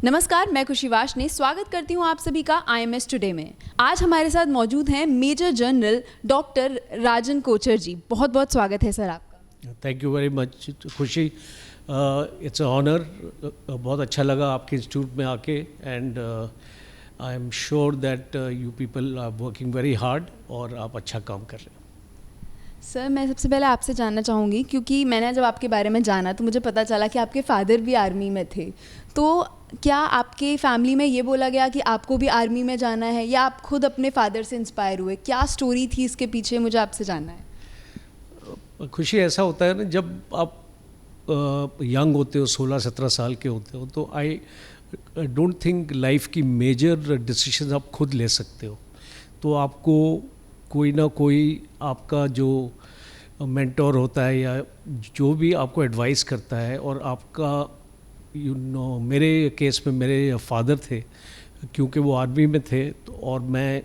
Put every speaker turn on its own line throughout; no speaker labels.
नमस्कार, मैं खुशी वाशने स्वागत करती हूँ आप सभी का IMS टुडे में। आज हमारे साथ मौजूद हैं major general doctor Rajan Kochar ji. बहुत बहुत स्वागत है सर आपका।
Thank you very much Khushi, it's a honour. बहुत अच्छा लगा आपके इंस्टीट्यूट में आके and I am sure that you people are working very hard और आप अच्छा काम कर रहे हैं।
सर, मैं सबसे पहले आपसे जानना चाहूँगी, क्योंकि मैंने जब आपके बारे में जाना तो मुझे पता चला कि आपके फादर भी आर्मी में थे। तो क्या आपके फैमिली में ये बोला गया कि आपको भी आर्मी में जाना है, या आप खुद अपने फादर से इंस्पायर हुए? क्या स्टोरी थी इसके पीछे, मुझे आपसे जानना है।
खुशी, ऐसा होता है ना, जब आप यंग होते हो, 16-17 साल के होते हो, तो आई डोंट थिंक लाइफ की मेजर डिसीजन आप खुद ले सकते हो। तो आपको कोई ना कोई आपका जो मेंटोर होता है या जो भी आपको एडवाइस करता है, और आपका मेरे केस में मेरे फादर थे, क्योंकि वो आर्मी में थे। तो और मैं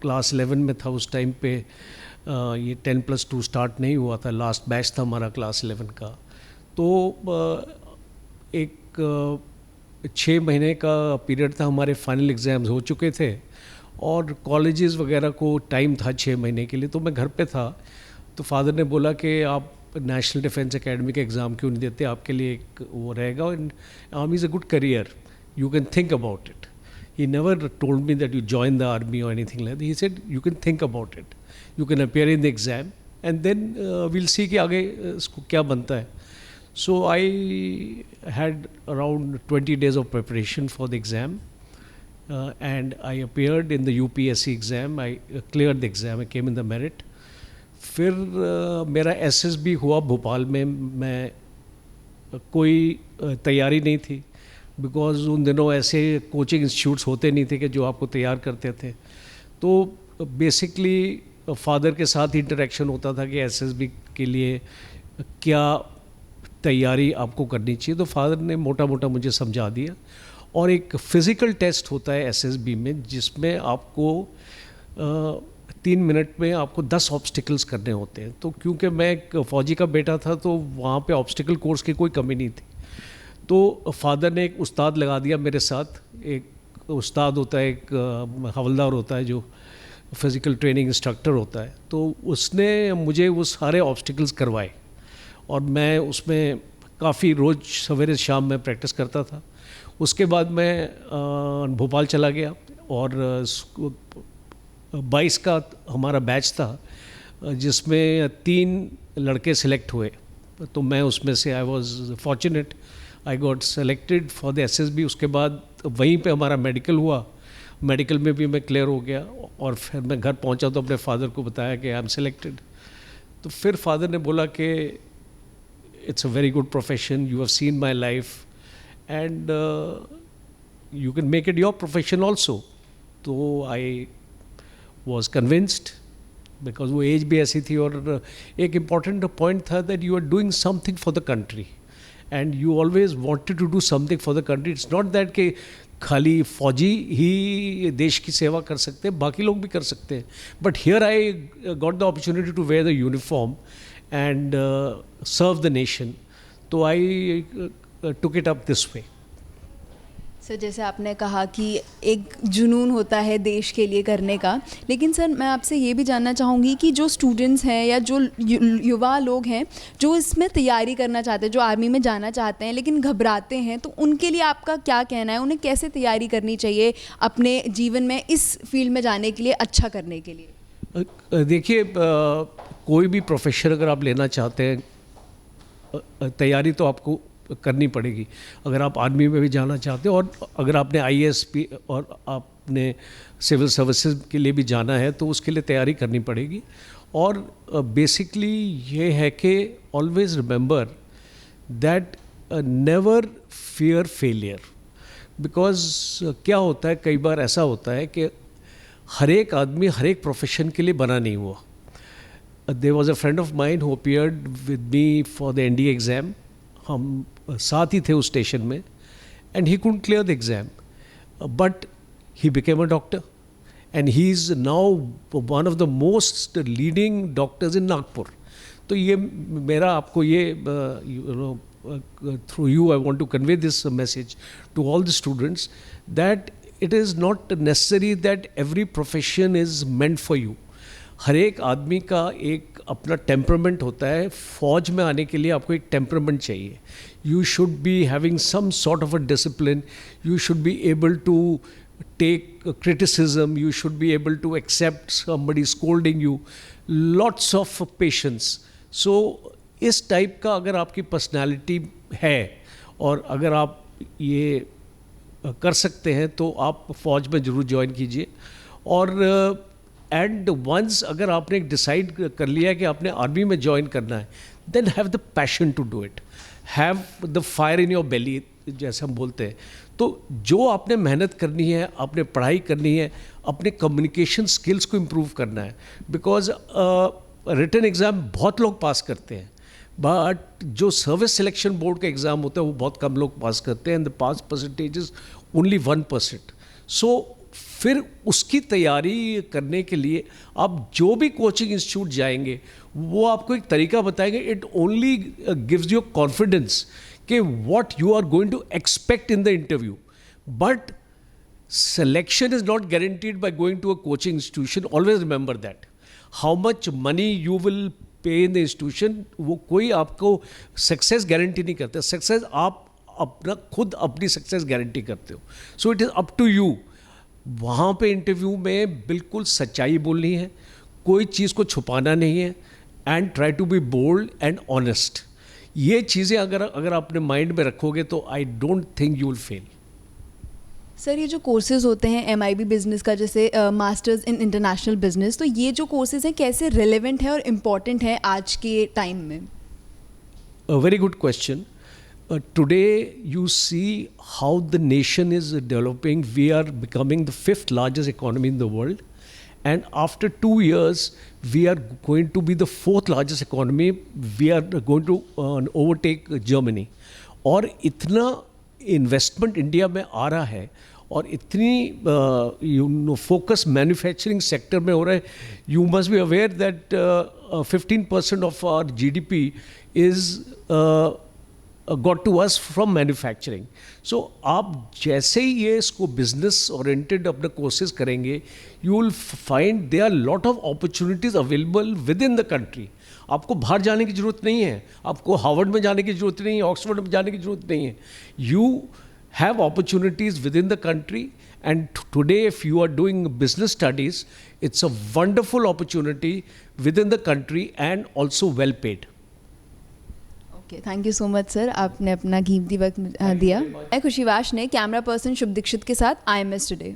क्लास 11 में था उस टाइम पे, ये 10+2 स्टार्ट नहीं हुआ था, लास्ट बैच था हमारा क्लास 11 का। तो एक 6 महीने का पीरियड था, हमारे फाइनल एग्ज़ाम्स हो चुके थे और कॉलेजेस वगैरह को टाइम था 6 महीने के लिए। तो मैं घर पे था, तो फादर ने बोला कि आप नेशनल डिफेंस एकेडमी का एग्ज़ाम क्यों नहीं देते, आपके लिए एक वो रहेगा, and army is a good career, you can think about it. He never told me that you join the army और anything like that. He said you can think about it, you can appear in the exam and then will see कि आगे इसको क्या बनता है। So I had around 20 days of preparation for the exam. And I appeared in the UPSC exam. I cleared the exam. I came in the merit. फिर मेरा SSB हुआ भोपाल में। मैं कोई तैयारी नहीं थी, बिकॉज उन दिनों ऐसे कोचिंग इंस्टीट्यूट्स होते नहीं थे कि जो आपको तैयार करते थे। तो बेसिकली फादर के साथ ही इंटरेक्शन होता था कि SSB के लिए क्या तैयारी आपको करनी चाहिए। तो फादर ने मोटा मोटा मुझे समझा दिया। और एक फ़िज़िकल टेस्ट होता है SSB में, जिसमें आपको 3 मिनट में आपको 10 ऑब्स्टिकल्स करने होते हैं। तो क्योंकि मैं एक फ़ौजी का बेटा था, तो वहाँ पे ऑब्स्टिकल कोर्स की कोई कमी नहीं थी। तो फादर ने एक उस्ताद लगा दिया मेरे साथ। एक उस्ताद होता है, एक हवलदार होता है जो फ़िज़िकल ट्रेनिंग इंस्ट्रक्टर होता है। तो उसने मुझे वो सारे ऑब्स्टिकल्स करवाए और मैं उसमें काफ़ी रोज़ सवेरे शाम में प्रैक्टिस करता था। उसके बाद मैं भोपाल चला गया और 22 का हमारा बैच था, जिसमें 3 लड़के सिलेक्ट हुए। तो मैं उसमें से I was fortunate, I got selected for the SSB। उसके बाद वहीं पे हमारा मेडिकल हुआ, मेडिकल में भी मैं क्लियर हो गया। और फिर मैं घर पहुंचा तो अपने फादर को बताया कि आई एम सेलेक्टेड। तो फिर फादर ने बोला कि it's a very good profession, you have seen my life and you can make it your profession also. तो I was convinced, because वो एज भी ऐसी थी। और एक इम्पॉर्टेंट पॉइंट था that you are doing something for the country and you always wanted to do something for the country. It's not that कि खाली फौजी ही देश की सेवा कर सकते हैं, बाकी लोग भी कर सकते हैं। But here I got the opportunity to wear the uniform and serve the nation. तो I took it up this way.
Sir, जैसे आपने कहा कि एक जुनून होता है देश के लिए करने का, लेकिन सर मैं आपसे ये भी जानना चाहूँगी कि जो स्टूडेंट्स हैं या जो युवा लोग हैं जो इसमें तैयारी करना चाहते हैं, जो आर्मी में जाना चाहते हैं लेकिन घबराते हैं, तो उनके लिए आपका क्या कहना है? उन्हें कैसे तैयारी करनी चाहिए अपने जीवन में इस फील्ड में जाने के लिए, अच्छा करने के लिए?
देखिए, कोई भी प्रोफेशन अगर आप लेना चाहते हैं, तैयारी तो आपको करनी पड़ेगी। अगर आप आर्मी में भी जाना चाहते हो, और अगर आपने IAS और आपने सिविल सर्विसेज के लिए भी जाना है, तो उसके लिए तैयारी करनी पड़ेगी। और बेसिकली ये है कि always remember that never fear failure. Because क्या होता है, कई बार ऐसा होता है कि हर एक आदमी हर एक प्रोफेशन के लिए बना नहीं हुआ। There was a friend of mine who appeared with me for the NDA exam. हम साथ ही थे उस स्टेशन में, and he couldn't clear the exam, but he became a doctor and he is now one of the most leading doctors in Nagpur. तो ये मेरा आपको ये through you, I want to convey this message to all the students that it is not necessary that every profession is meant for you. हर एक आदमी का एक अपना टेम्परामेंट होता है. फौज में आने के लिए आपको एक टेम्परामेंट चाहिए. You should be having some sort of a discipline. You should be able to take criticism, you should be able to accept somebody scolding you, lots of patience. So इस टाइप का अगर आपकी personality है और अगर आप ये कर सकते हैं तो आप फौज में ज़रूर ज्वाइन कीजिए. और एंड वंस अगर आपने डिसाइड कर लिया कि आपने आर्मी में ज्वाइन करना है, then have the passion to do it, have the fire in your belly जैसे हम बोलते हैं. तो जो आपने मेहनत करनी है, आपने पढ़ाई करनी है, अपने कम्युनिकेशन स्किल्स को इम्प्रूव करना है. बिकॉज रिटन एग्ज़ाम बहुत लोग पास करते हैं, बट जो सर्विस सिलेक्शन बोर्ड का एग्ज़ाम होता है वो बहुत कम लोग पास करते हैं. And the pass percentage is only 1%. सो फिर उसकी तैयारी करने के लिए आप जो भी कोचिंग इंस्टीट्यूट जाएंगे वो आपको एक तरीका बताएंगे. It only gives you confidence कि what you are going to expect in the interview. But selection is not guaranteed by going to a coaching institution. Always remember that. How much money you will pay in the institution, वो कोई आपको success guarantee नहीं करता. Success आप अपना खुद अपनी success guarantee करते हो. So it is up to you. वहाँ पे इंटरव्यू में बिल्कुल सच्चाई बोलनी है, कोई चीज़ को छुपाना नहीं है. And try to be bold and honest. ये चीज़ें अगर आपने माइंड में रखोगे तो I don't think you will fail.
Sir ये जो कोर्सेज होते हैं MIB बिजनेस का, जैसे मास्टर्स इन इंटरनेशनल बिजनेस, तो ये जो कोर्सेज हैं कैसे रेलेवेंट है और इम्पॉर्टेंट है आज के टाइम में?
A very good question. Today you see how the nation is developing. We are becoming the 5th largest economy in the world. And after 2 years, we are going to be the 4th largest economy. We are going to overtake Germany. और इतना investment India में आ रहा है और इतनी focus manufacturing sector में हो रहा है. You must be aware that 15% of our GDP is got to us from manufacturing. So आप जैसे ही ये इसको बिजनेस ओरिएंटेड अपने कोर्सेज करेंगे, you will find there are lot of opportunities available within the country. आपको बाहर जाने की ज़रूरत नहीं है, आपको हार्वर्ड में जाने की ज़रूरत नहीं है, ऑक्सफोर्ड में जाने की ज़रूरत नहीं है. You have opportunities with in the country. And today, if you are doing business studies, it's a wonderful opportunity within the country and also well paid.
Okay, thank you so much sir, आपने अपना कीमती वक्त दिया. मैं खुशी wash ने camera person शुभ दीक्षित के साथ IMS टुडे.